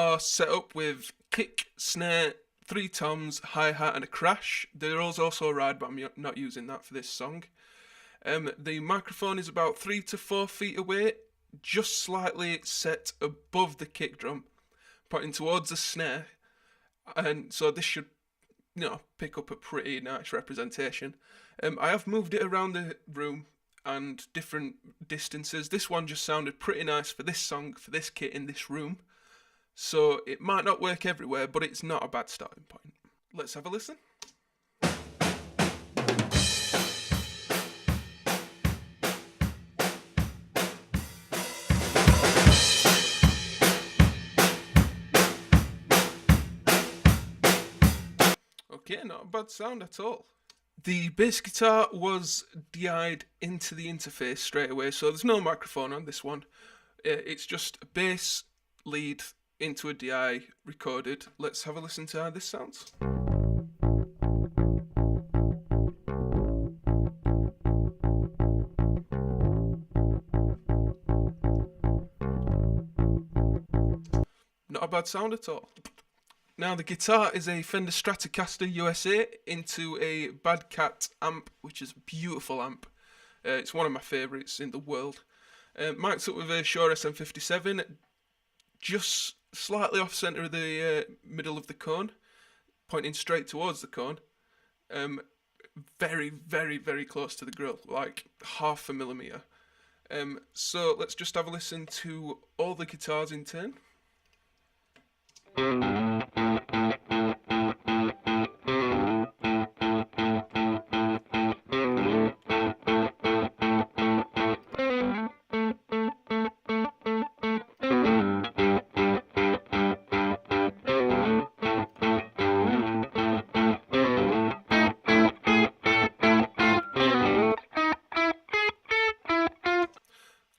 guitar set up with kick, snare, 3 toms, hi-hat and a crash. There is also a ride, but I'm not using that for this song. The microphone is about 3 to 4 feet away, just slightly set above the kick drum, pointing towards the snare, and so this should, pick up a pretty nice representation. I have moved it around the room and different distances. This one just sounded pretty nice for this song, for this kit in this room. So it might not work everywhere, but it's not a bad starting point. Let's have a listen. Okay, not a bad sound at all. The bass guitar was DI'd into the interface straight away, so there's no microphone on this one. It's just a bass lead into a DI recorded. Let's have a listen to how this sounds. Not a bad sound at all. Now the guitar is a Fender Stratocaster USA into a Bad Cat amp, which is a beautiful amp. It's one of my favourites in the world. Mic'd up with a Shure SM57, just slightly off centre of the middle of the cone, pointing straight towards the cone. Very, very, very close to the grill, like half a millimetre. So let's just have a listen to all the guitars in turn.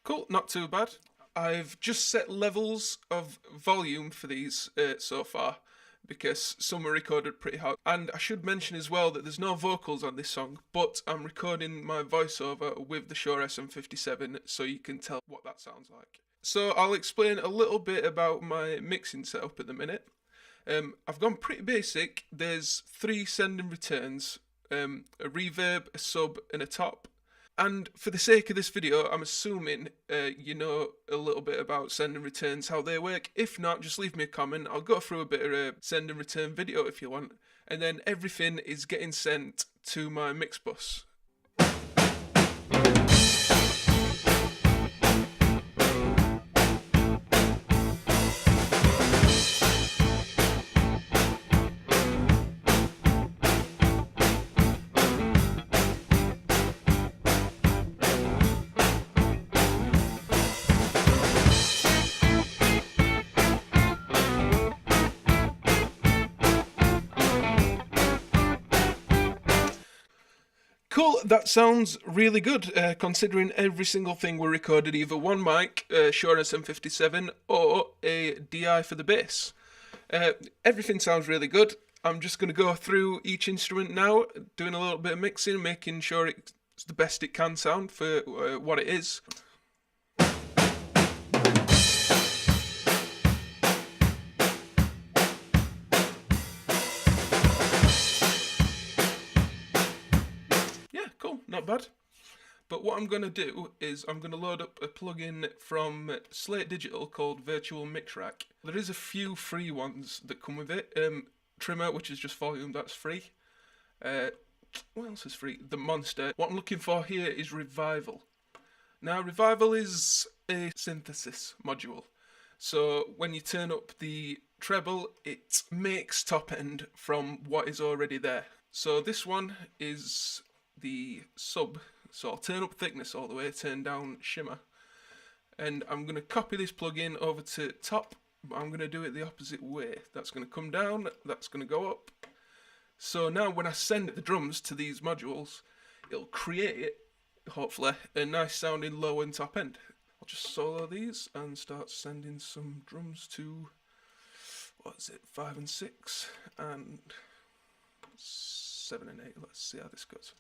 Cool, not too bad. I've just set levels of volume for these so far, because some are recorded pretty hard. And I should mention as well that there's no vocals on this song, but I'm recording my voiceover with the Shure SM57, so you can tell what that sounds like. So I'll explain a little bit about my mixing setup at the minute. I've gone pretty basic. There's 3 send and returns, a reverb, a sub and a top. And for the sake of this video, I'm assuming you know a little bit about send and returns, how they work. If not, just leave me a comment. I'll go through a bit of a send and return video if you want. And then everything is getting sent to my mix bus. Cool, that sounds really good, considering every single thing we recorded either one mic, Shure SM57, or a DI for the bass. Everything sounds really good. I'm just going to go through each instrument now, doing a little bit of mixing, making sure it's the best it can sound for what it is. Cool, not bad. But what I'm going to do is I'm going to load up a plugin from Slate Digital called Virtual Mix Rack. There is a few free ones that come with it. Trimmer, which is just volume, that's free. What else is free? The Monster. What I'm looking for here is Revival. Now, Revival is a synthesis module. So when you turn up the treble, it makes top end from what is already there. So this one is the sub, so I'll turn up thickness all the way, turn down shimmer, and I'm going to copy this plugin over to top, but I'm going to do it the opposite way. That's going to come down, that's going to go up. So now when I send the drums to these modules, it'll create, hopefully, a nice sounding low and top end. I'll just solo these and start sending some drums to, what is it, 5 and 6 and 7 and 8. Let's see how this goes.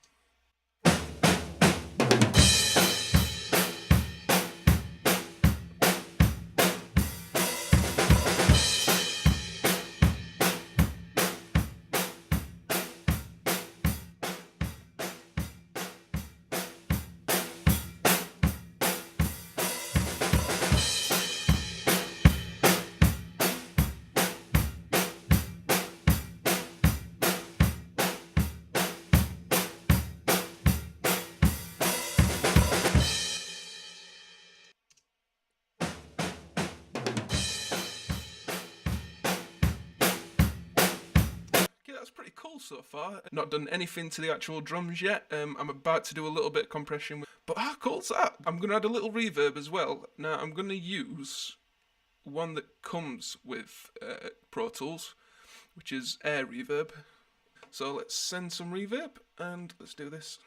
cool so far. Not done anything to the actual drums yet. I'm about to do a little bit of compression, but how cool's that? I'm going to add a little reverb as well. Now I'm going to use one that comes with Pro Tools, which is air reverb. So let's send some reverb and let's do this.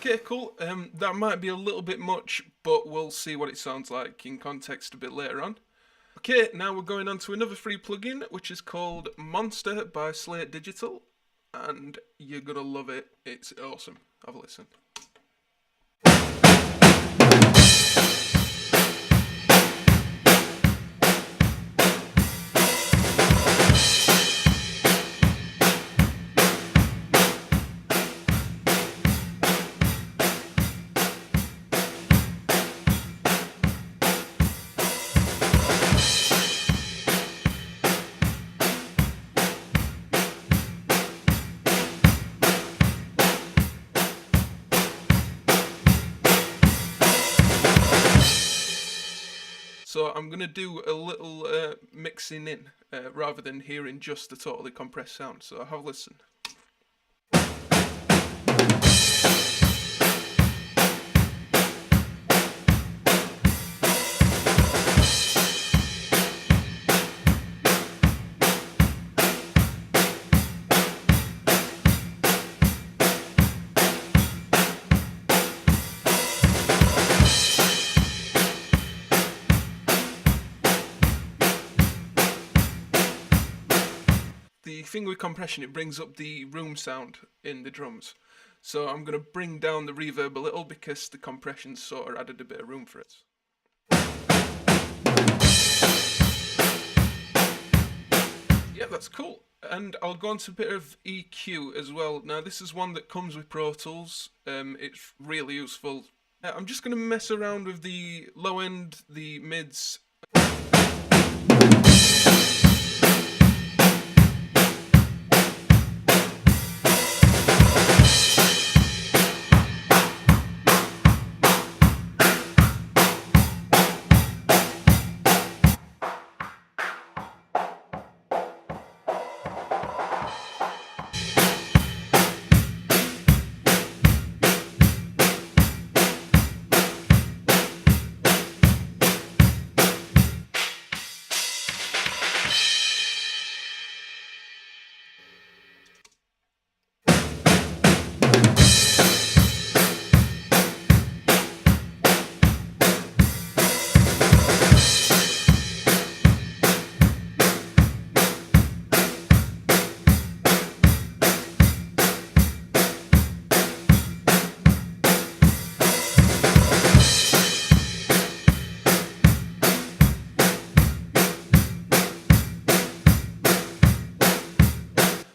Okay, cool. That might be a little bit much, but we'll see what it sounds like in context a bit later on. Okay, now we're going on to another free plugin, which is called Monster by Slate Digital, and you're gonna love it. It's awesome. Have a listen. So I'm going to do a little mixing in rather than hearing just the totally compressed sound. So have a listen. The thing with compression, it brings up the room sound in the drums. So I'm going to bring down the reverb a little because the compression sort of added a bit of room for it. Yeah, that's cool. And I'll go on to a bit of EQ as well. Now this is one that comes with Pro Tools. It's really useful. I'm just going to mess around with the low end, the mids.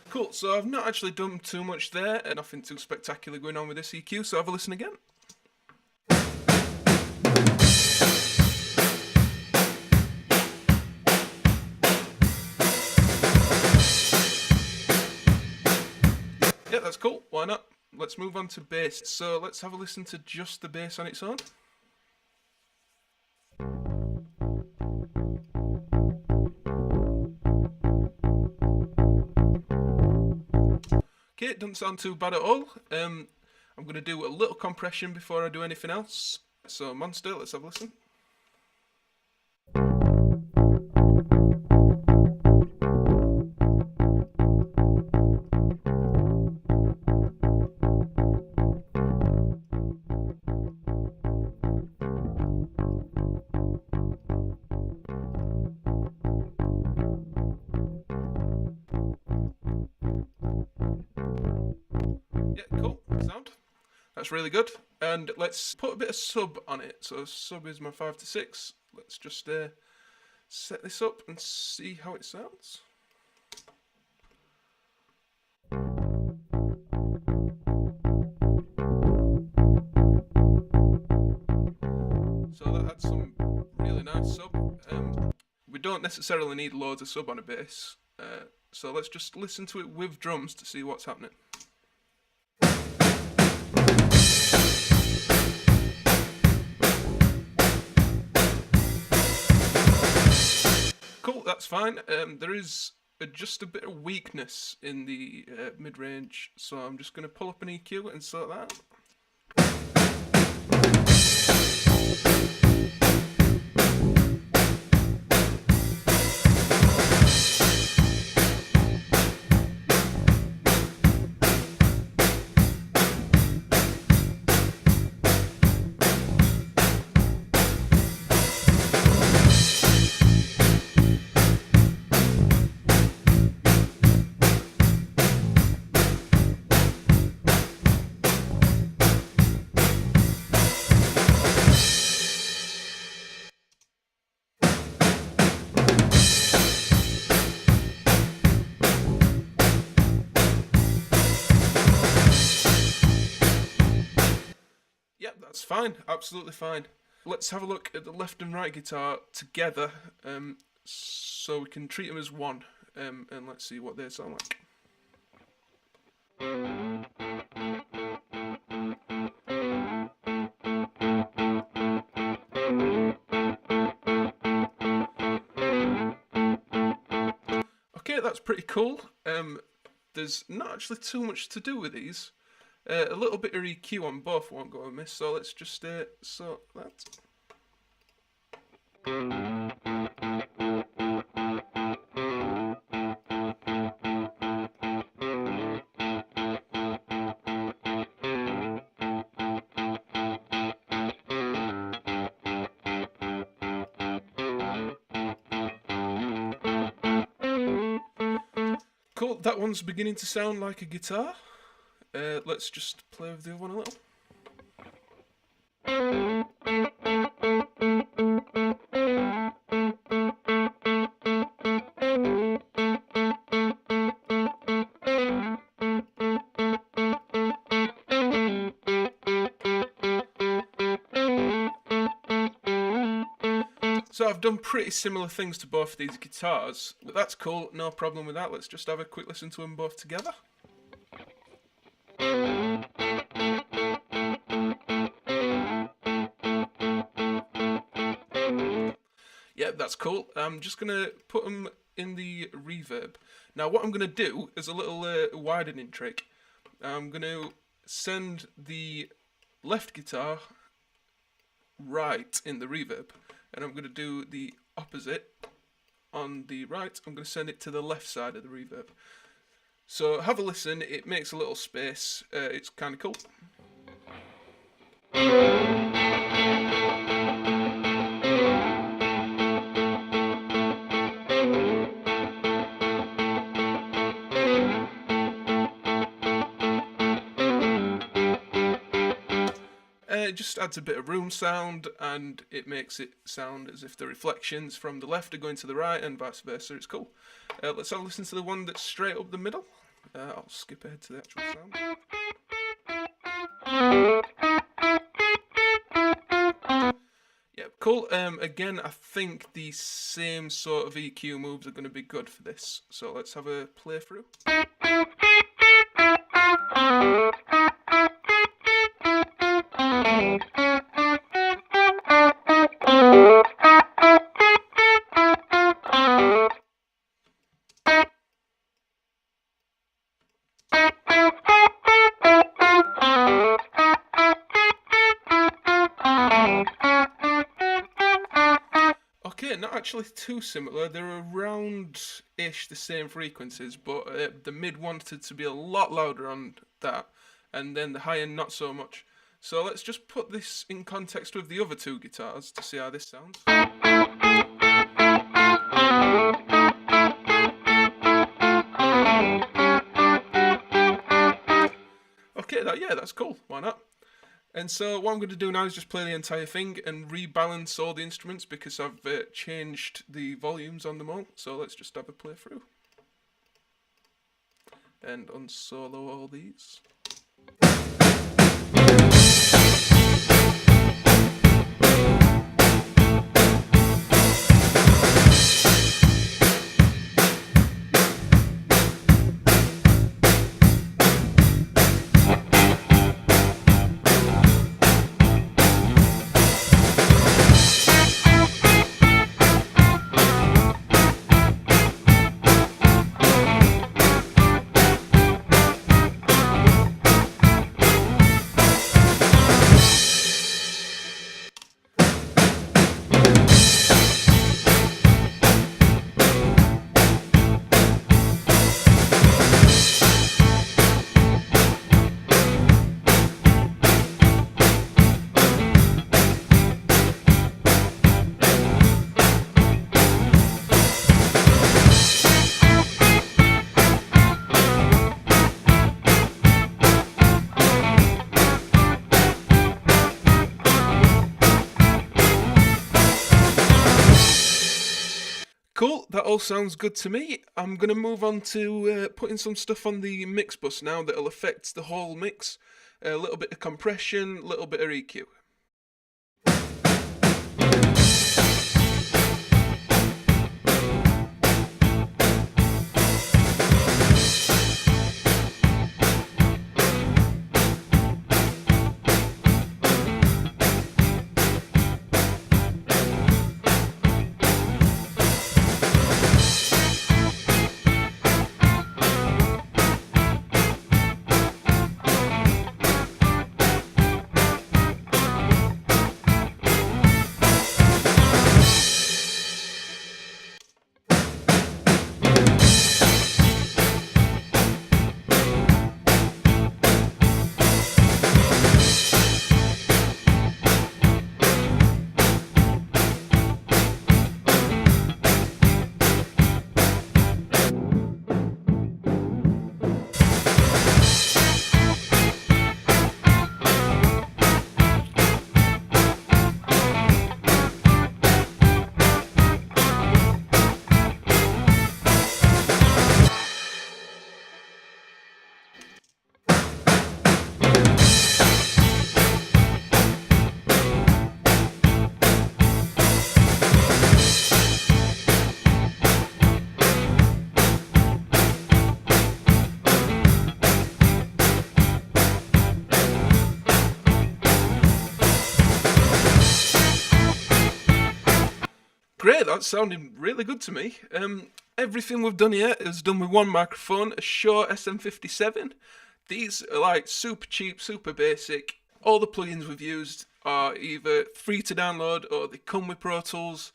Cool, so I've not actually done too much there, nothing too spectacular going on with this EQ, so have a listen again. Yeah, that's cool, why not? Let's move on to bass. So let's have a listen to just the bass on its own. Okay, it doesn't sound too bad at all. I'm going to do a little compression before I do anything else. So Monster, let's have a listen. that's really good. And let's put a bit of sub on it. So sub is my 5 to 6. Let's just set this up and see how it sounds. So that had some really nice sub. We don't necessarily need loads of sub on a bass, so let's just listen to it with drums to see what's happening. Cool, that's fine. There is just a bit of weakness in the mid-range, so I'm just going to pull up an EQ and sort that out. Yep, that's fine, absolutely fine. Let's have a look at the left and right guitar together, so we can treat them as one, and let's see what they sound like. Okay, that's pretty cool. There's not actually too much to do with these. A little bit of EQ on both won't go amiss, so let's just sort that. Cool, that one's beginning to sound like a guitar. Let's just play with the other one a little. So I've done pretty similar things to both of these guitars, but that's cool, no problem with that. Let's just have a quick listen to them both together. Yeah, that's cool. I'm just going to put them in the reverb. Now what I'm going to do is a little widening trick. I'm going to send the left guitar right in the reverb, and I'm going to do the opposite on the right. I'm going to send it to the left side of the reverb. So have a listen, it makes a little space, it's kind of cool. It just adds a bit of room sound, and it makes it sound as if the reflections from the left are going to the right and vice versa. It's cool. Let's have a listen to the one that's straight up the middle. I'll skip ahead to the actual sound. Yeah, cool. Again, I think the same sort of EQ moves are going to be good for this. So let's have a playthrough. Okay, not actually too similar. They're around-ish the same frequencies, but the mid wanted to be a lot louder on that, and then the high end not so much. So let's just put this in context with the other two guitars to see how this sounds. Okay, yeah, that's cool. Why not? And so what I'm going to do now is just play the entire thing and rebalance all the instruments because I've changed the volumes on them all. So let's just have a playthrough. And unsolo all these. Cool, that all sounds good to me. I'm going to move on to putting some stuff on the mix bus now that'll affect the whole mix. A little bit of compression, a little bit of EQ. Great, that's sounding really good to me. Everything we've done here is done with one microphone, a Shure SM57. These are like super cheap, super basic. All the plugins we've used are either free to download or they come with Pro Tools.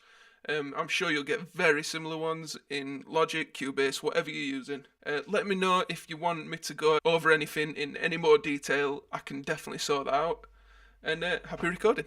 I'm sure you'll get very similar ones in Logic, Cubase, whatever you're using. Let me know if you want me to go over anything in any more detail. I can definitely sort that out. And happy recording.